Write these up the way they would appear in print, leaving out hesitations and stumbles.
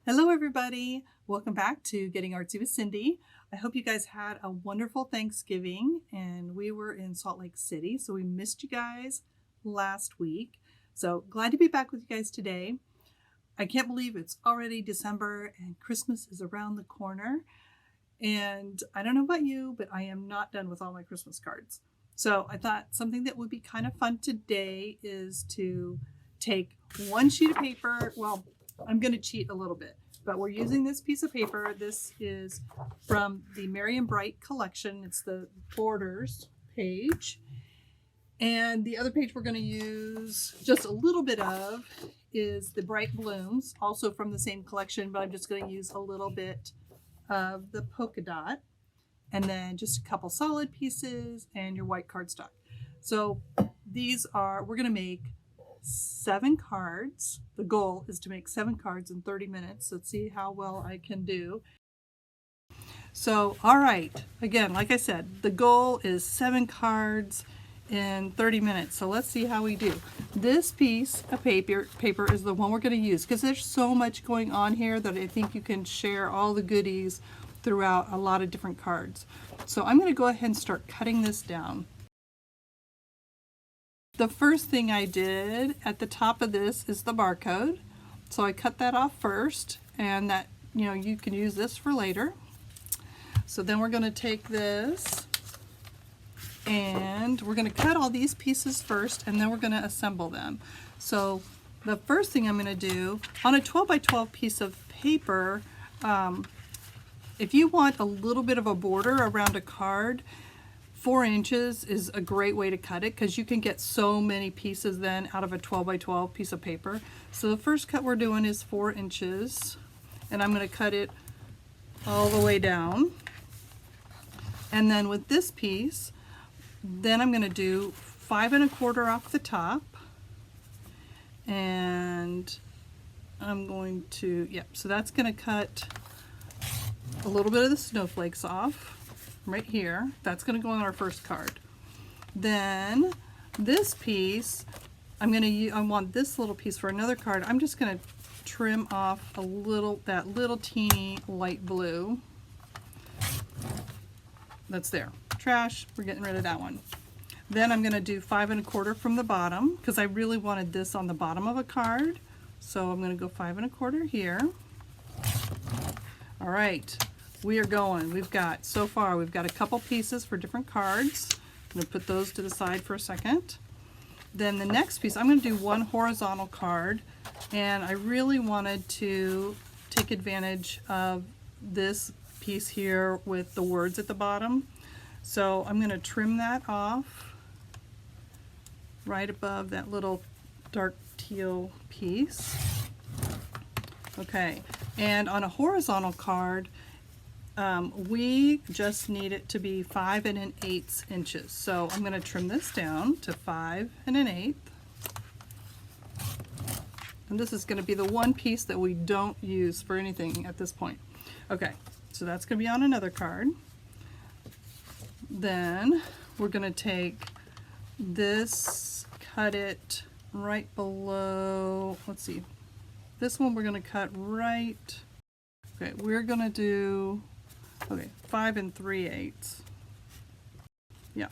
Hello everybody! Welcome back to Getting Artsy with Cindy. I hope you guys had a wonderful Thanksgiving and we were in Salt Lake City, so we missed you guys last week. So glad to be back with you guys today. I can't believe it's already December and Christmas is around the corner. And I don't know about you, but I am not done with all my Christmas cards. So I thought something that would be kind of fun today is to take one sheet of paper. Well, I'm going to cheat a little bit, but we're using this piece of paper. This is from the Merry and Bright collection. It's the Borders page. And the other page we're going to use just a little bit of is the Bright Blooms, also from the same collection, but I'm just going to use a little bit of the polka dot, and then just a couple solid pieces and your white cardstock. So we're going to make 7 cards. The goal is to make 7 cards in 30 minutes. Let's see how well I can do. So, all right. Again, like I said, the goal is 7 cards in 30 minutes. So let's see how we do. This piece of paper is the one we're going to use because there's so much going on here that I think you can share all the goodies throughout a lot of different cards. So I'm going to go ahead and start cutting this down. The first thing I did at the top of this is the barcode. So I cut that off first, and that, you can use this for later. So then we're going to take this and we're going to cut all these pieces first, and then we're going to assemble them. So the first thing I'm going to do on a 12 by 12 piece of paper, if you want a little bit of a border around a card, 4 inches is a great way to cut it because you can get so many pieces then out of a 12 by 12 piece of paper. So the first cut we're doing is 4 inches, and I'm going to cut it all the way down. And then with this piece, then I'm going to do 5 1/4 off the top, and I'm going to, so that's going to cut a little bit of the snowflakes off right here. That's going to go on our first card. Then this piece, I want this little piece for another card. I'm just going to trim off that little teeny light blue. That's there. Trash, we're getting rid of that one. Then I'm going to do 5 1/4 from the bottom because I really wanted this on the bottom of a card. So I'm going to go 5 1/4 here. All right. We are going. We've got a couple pieces for different cards. I'm going to put those to the side for a second. Then the next piece, I'm going to do one horizontal card, and I really wanted to take advantage of this piece here with the words at the bottom. So I'm going to trim that off right above that little dark teal piece. Okay, and on a horizontal card, we just need it to be 5 1/8 inches. So I'm going to trim this down to 5 1/8. And this is going to be the one piece that we don't use for anything at this point. Okay, so that's going to be on another card. Then we're going to take this, cut it right below, let's see, this one we're going to cut right, okay, we're going to do, 5 3/8. Yeah.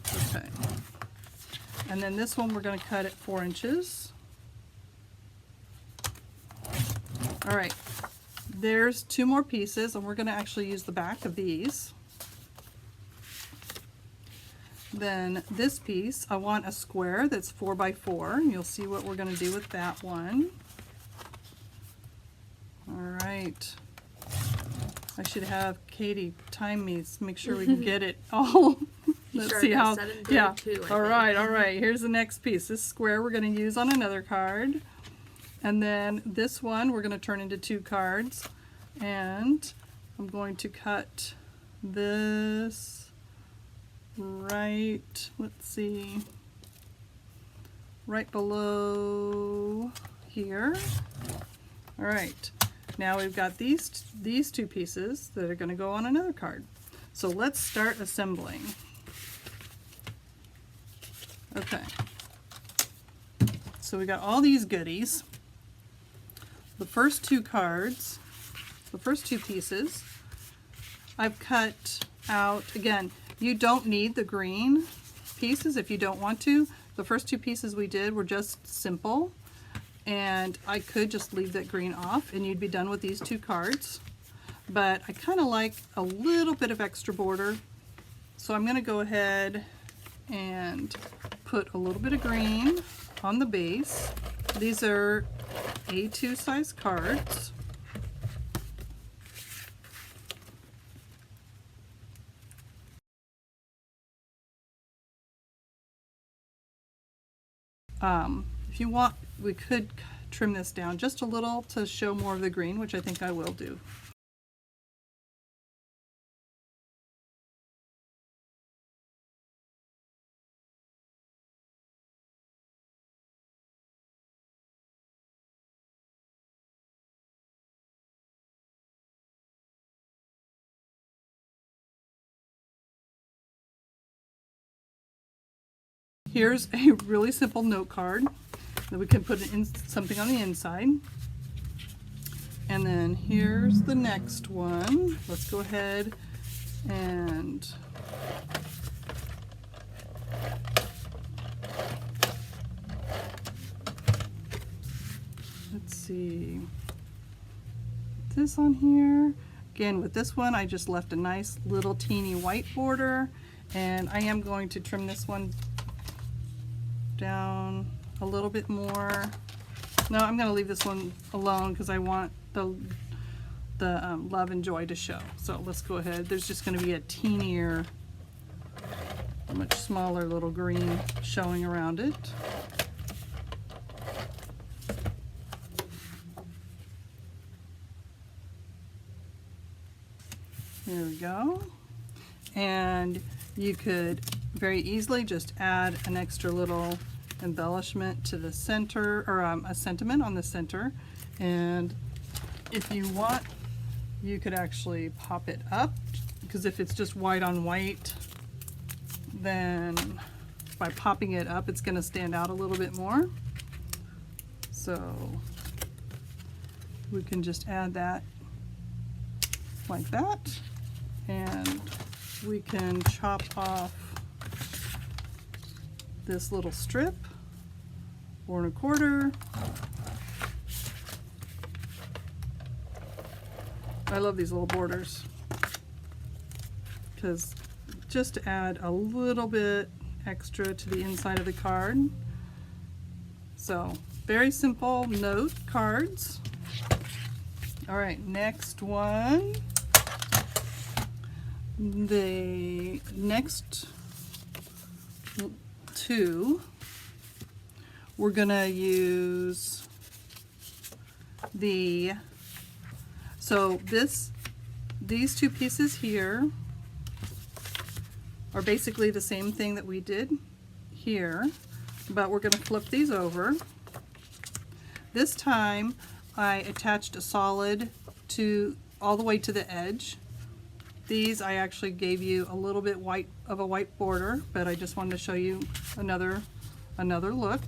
Okay. And then this one we're going to cut at 4 inches. All right. There's 2 more pieces, and we're going to actually use the back of these. Then this piece, I want a square that's 4 by 4, and you'll see what we're going to do with that one. All right. I should have Katie time me to make sure we can get it all. Let's see how. Yeah. All right. Here's the next piece. This square we're going to use on another card, and then this one we're going to turn into 2 cards, and I'm going to cut this right. Let's see. Right below here. All right. Now we've got these 2 pieces that are going to go on another card. So let's start assembling. Okay. So we got all these goodies. the first two cards, the first two pieces, I've cut out. Again, you don't need the green pieces if you don't want to. The first two pieces we did were just simple, and I could just leave that green off and you'd be done with these two cards. But I kind of like a little bit of extra border, so I'm going to go ahead and put a little bit of green on the base. These are A2 size cards. If you want, we could trim this down just a little to show more of the green, which I think I will do. Here's a really simple note card that we can put in something on the inside. And then here's the next one. Let's go ahead and let's see, put this on here. Again, with this one, I just left a nice little teeny white border, and I am going to trim this one down a little bit more. No, I'm going to leave this one alone because I want the love and joy to show. So let's go ahead. There's just going to be a teenier, much smaller little green showing around it. There we go. And you could very easily just add an extra little embellishment to the center, or a sentiment on the center. And if you want, you could actually pop it up, because if it's just white on white, then by popping it up, it's going to stand out a little bit more. So we can just add that like that, and we can chop off this little strip, 4 1/4. I love these little borders because just to add a little bit extra to the inside of the card. So very simple note cards. All right, next one. The next two, we're gonna use these two pieces here are basically the same thing that we did here, but we're gonna flip these over. This time I attached a solid all the way to the edge. These I actually gave you a little bit of a white border, but I just wanted to show you another look.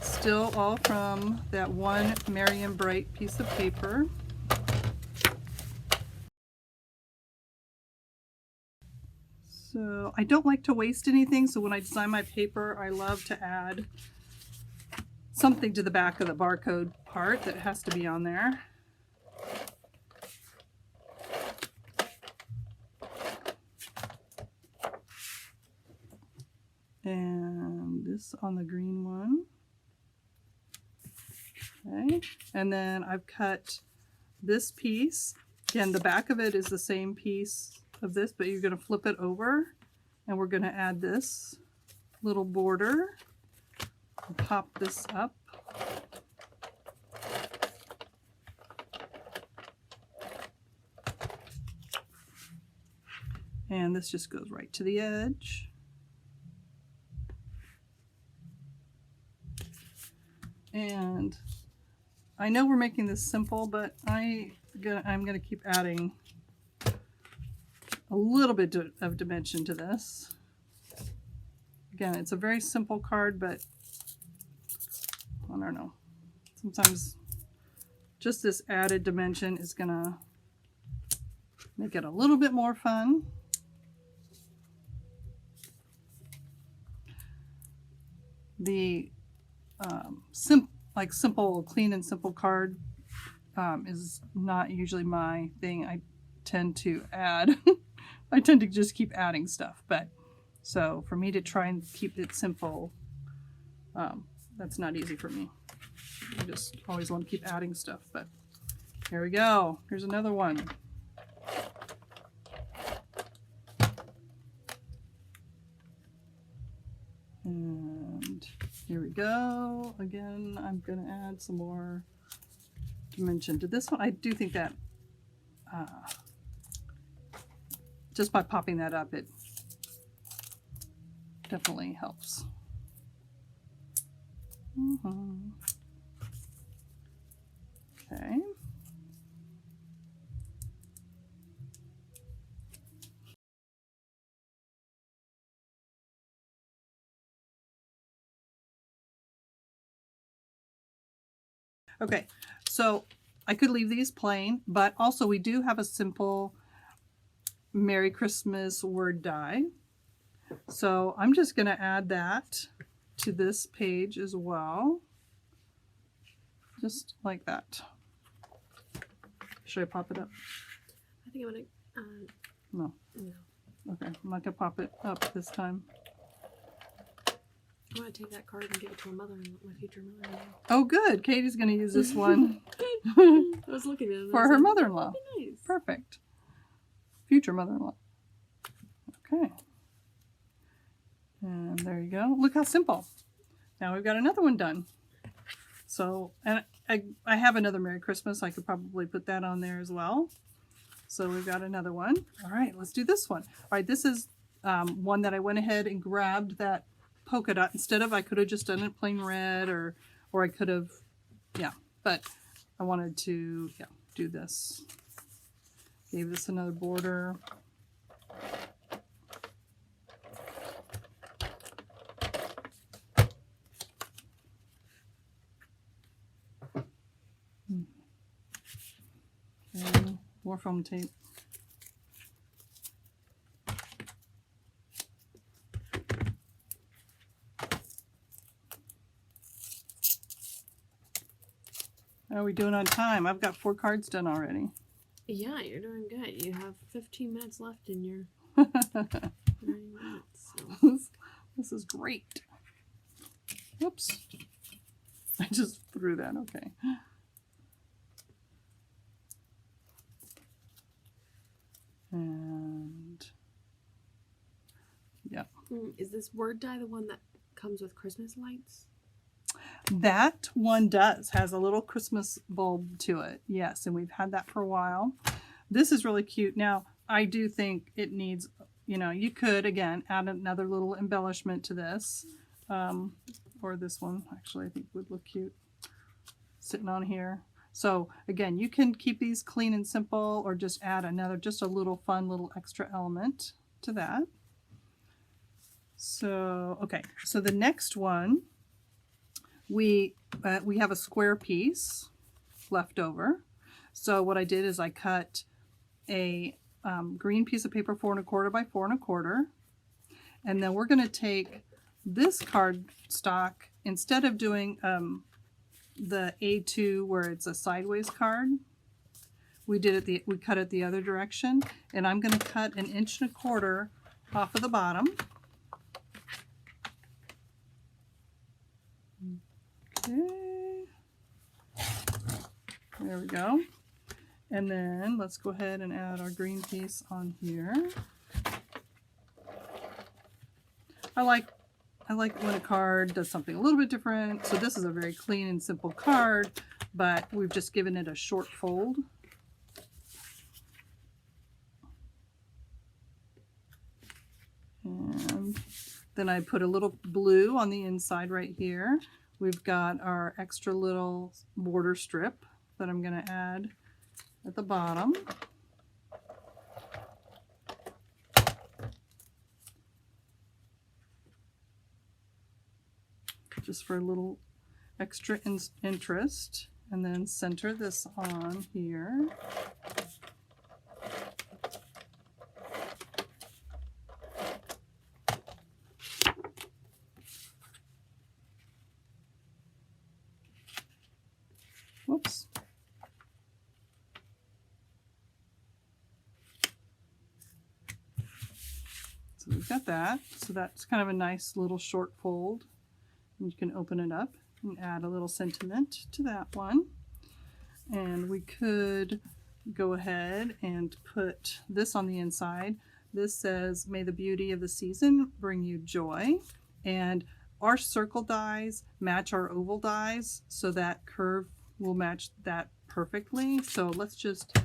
Still all from that one Merry and Bright piece of paper. So I don't like to waste anything, so when I design my paper, I love to add something to the back of the barcode part that has to be on there. And this on the green one. Okay, and then I've cut this piece. Again, the back of it is the same piece of this, but you're going to flip it over, and we're going to add this little border and pop this up. And this just goes right to the edge. And I know we're making this simple, but I'm gonna keep adding a little bit of dimension to this. Again, it's a very simple card, but I don't know. Sometimes just this added dimension is gonna make it a little bit more fun. The simple, clean and simple card is not usually my thing. I tend to add, I tend to just keep adding stuff. But so for me to try and keep it simple, that's not easy for me. I just always want to keep adding stuff. But here we go. Here's another one. And here we go. Again, I'm going to add some more dimension to this one. I do think that just by popping that up, it definitely helps. Okay. Okay, so I could leave these plain, but also we do have a simple Merry Christmas word die. So I'm just going to add that to this page as well. Just like that. Should I pop it up? I think I'm going to... No. No. Okay, I'm not going to pop it up this time. I want to take that card and give it to my future mother-in-law. Oh, good. Katie's going to use this one. I was looking at it. For her mother-in-law. Nice. Perfect. Future mother-in-law. Okay. And there you go. Look how simple. Now we've got another one done. So, and I have another Merry Christmas. I could probably put that on there as well. So we've got another one. All right, let's do this one. All right, this is one that I went ahead and grabbed that polka dot instead of. I could have just done it plain red, or I could have, yeah. But I wanted to, yeah, do this. Gave this another border. Okay, more foam tape. How are we doing on time? I've got 4 cards done already. Yeah, you're doing good. You have 15 minutes left in your 9 minutes. So. This is great. Whoops. I just threw that. Okay. And yeah. Is this word die the one that comes with Christmas lights? That one has a little Christmas bulb to it. Yes, and we've had that for a while. This is really cute. Now, I do think it needs, you could, again, add another little embellishment to this. Or this one, actually, I think would look cute sitting on here. So, again, you can keep these clean and simple or just add just a little fun little extra element to that. So, okay, so the next one, we have a square piece left over. So what I did is I cut a green piece of paper 4 1/4 by 4 1/4, and then we're going to take this card stock instead of doing the A2 where it's a sideways card. We cut it the other direction, and I'm going to cut 1 1/4 off of the bottom. Okay, there we go. And then let's go ahead and add our green piece on here. I like when a card does something a little bit different. So this is a very clean and simple card, but we've just given it a short fold. And then I put a little blue on the inside right here. We've got our extra little border strip that I'm going to add at the bottom. Just for a little extra interest, and then center this on here. Whoops. So we've got that. So that's kind of a nice little short fold. And you can open it up and add a little sentiment to that one. And we could go ahead and put this on the inside. This says, "May the beauty of the season bring you joy." And our circle dies match our oval dies, so that curve will match that perfectly. So let's just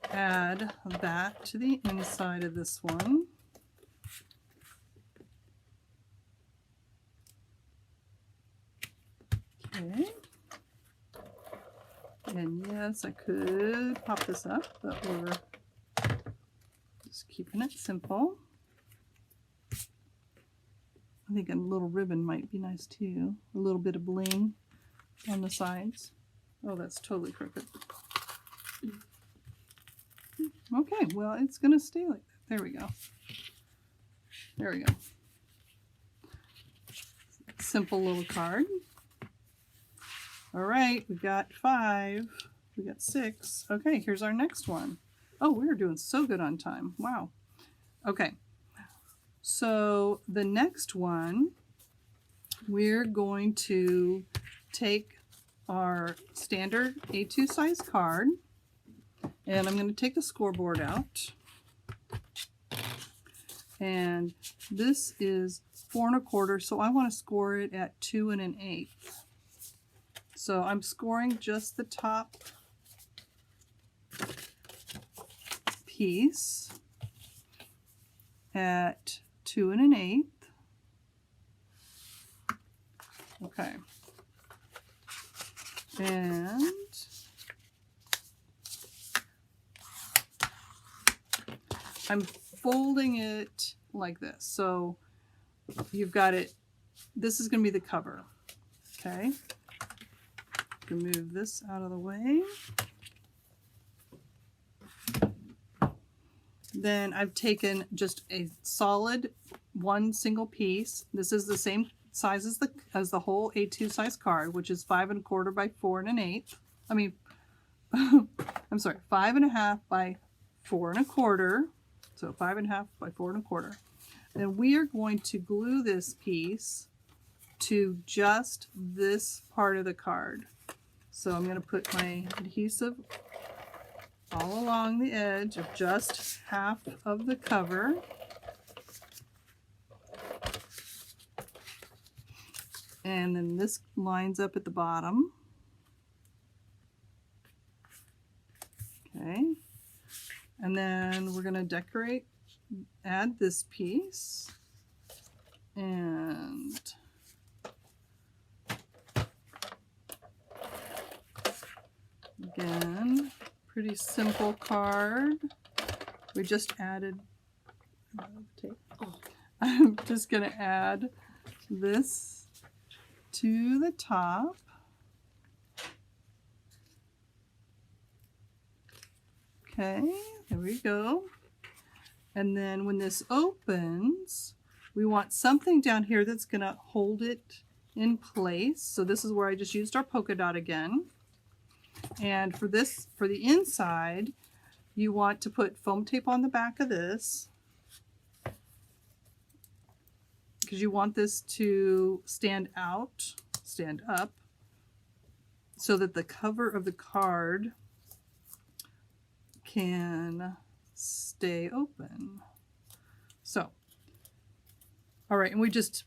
add that to the inside of this one. Okay. And yes, I could pop this up, but we're just keeping it simple. I think a little ribbon might be nice too. A little bit of bling on the sides. Oh, that's totally crooked. Okay, well, it's going to stay like that. There we go. There we go. Simple little card. All right, we got 5. We got 6. Okay, here's our next one. Oh, we're doing so good on time. Wow. Okay. So the next one, we're going to take our standard A2 size card, and I'm going to take the scoreboard out. And this is 4 1/4, so I want to score it at 2 1/8. So I'm scoring just the top piece at 2 1/8. Okay. And I'm folding it like this. So you've got it. This is going to be the cover. Okay. You can move this out of the way. Then I've taken just a solid one single piece. This is the same size as the whole A2 size card, which is 5 1/4 by 4 1/8. I mean, I'm sorry, 5 1/2 by 4 1/4. So 5 1/2 by 4 1/4. Then we are going to glue this piece to just this part of the card. So I'm going to put my adhesive all along the edge of just half of the cover. And then this lines up at the bottom. Okay. And then we're going to decorate, add this piece. And again, pretty simple card. We just added tape. Oh. I'm just going to add this to the top. Okay, there we go. And then when this opens, we want something down here that's going to hold it in place. So this is where I just used our polka dot again. And for this, for the inside, you want to put foam tape on the back of this, because you want this to stand up, so that the cover of the card can stay open. So, all right, and we just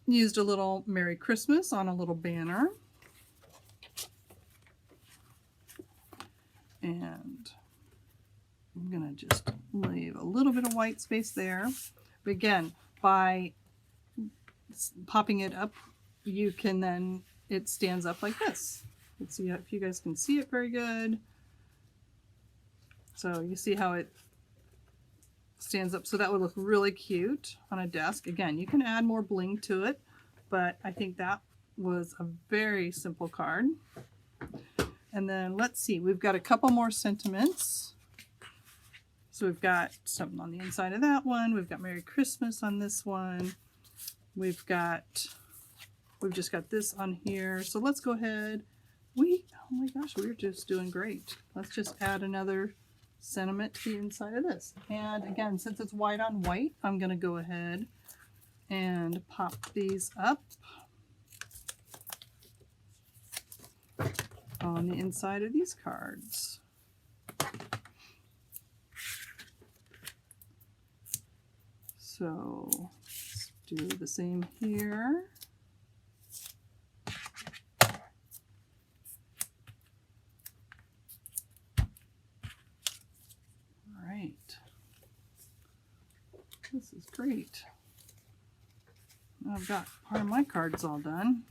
used a little Merry Christmas on a little banner. And I'm going to just leave a little bit of white space there. But again, by popping it up, you can then, it stands up like this. Let's see if you guys can see it very good. So you see how it stands up. So that would look really cute on a desk. Again, you can add more bling to it, but I think that was a very simple card. And then let's see, we've got a couple more sentiments. So we've got something on the inside of that one. We've got Merry Christmas on this one. We've just got this on here. So let's go ahead. Oh my gosh, we're just doing great. Let's just add another sentiment to the inside of this. And again, since it's white on white, I'm going to go ahead and pop these up on the inside of these cards. So let's do the same here. All right. This is great. I've got part of my cards all done.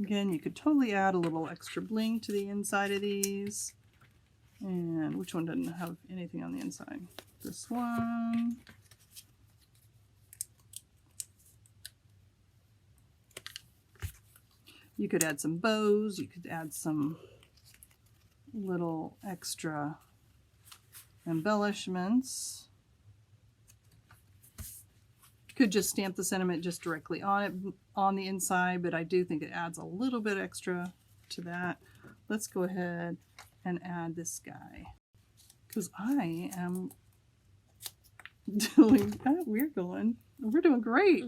Again, you could totally add a little extra bling to the inside of these. And which one doesn't have anything on the inside? This one. You could add some bows. You could add some little extra embellishments. Could just stamp the sentiment just directly on it on the inside, but I do think it adds a little bit extra to that. Let's go ahead and add this guy because I am doing that. We're doing great.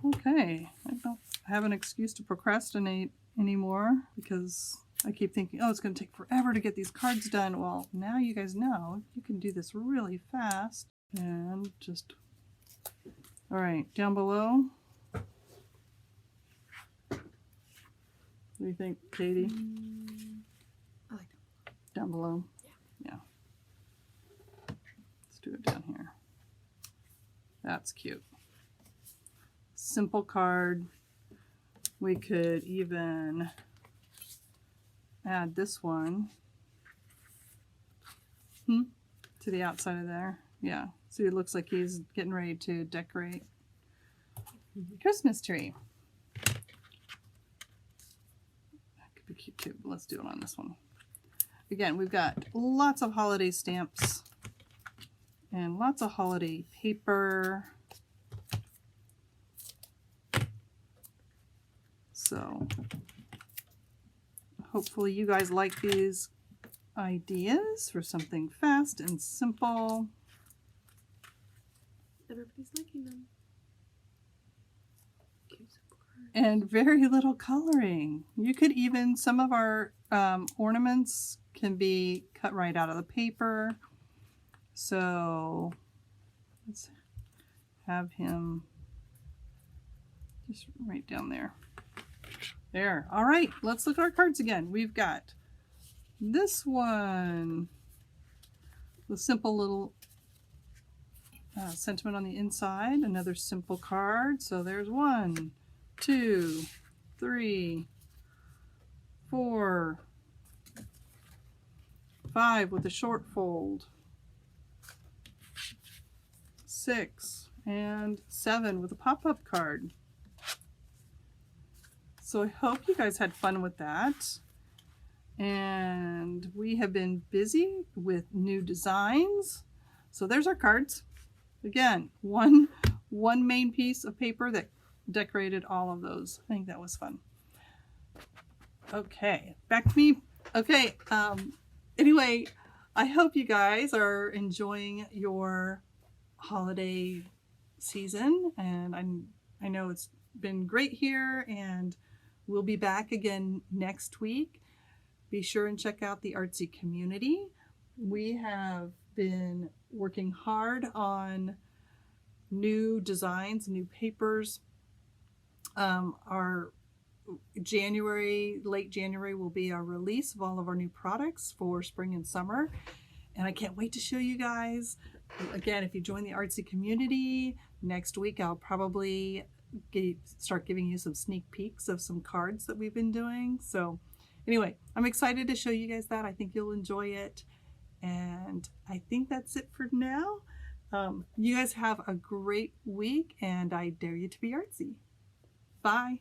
Okay, I don't have an excuse to procrastinate anymore because I keep thinking, oh, it's going to take forever to get these cards done. Well, now you guys know you can do this really fast. And just, all right, down below. What do you think, Katie? I like that. Down below? Yeah. Let's do it down here. That's cute. Simple card. We could even add this one to the outside of there. Yeah. So it looks like he's getting ready to decorate the Christmas tree. That could be cute too, but let's do it on this one. Again, we've got lots of holiday stamps and lots of holiday paper. So hopefully you guys like these ideas for something fast and simple. Everybody's liking them. Cute, simple cards. And very little coloring. You could even, some of our ornaments can be cut right out of the paper. So let's have him just right down there. There. All right, let's look at our cards again. We've got this one, the simple little sentiment on the inside, another simple card. So there's 1, 2, 3, 4, 5 with a short fold, 6, and 7 with a pop-up card. So I hope you guys had fun with that. And we have been busy with new designs. So there's our cards. Again, one main piece of paper that decorated all of those. I think that was fun. Okay, back to me. Okay, anyway, I hope you guys are enjoying your holiday season. And I know it's been great here, and we'll be back again next week. Be sure and check out the Artzy community. We have been working hard on new designs, new papers. Our late January will be our release of all of our new products for spring and summer. And I can't wait to show you guys. Again, if you join the Artzy community, next week I'll probably start giving you some sneak peeks of some cards that we've been doing. So anyway, I'm excited to show you guys that. I think you'll enjoy it. And I think that's it for now. You guys have a great week, and I dare you to be artsy. Bye.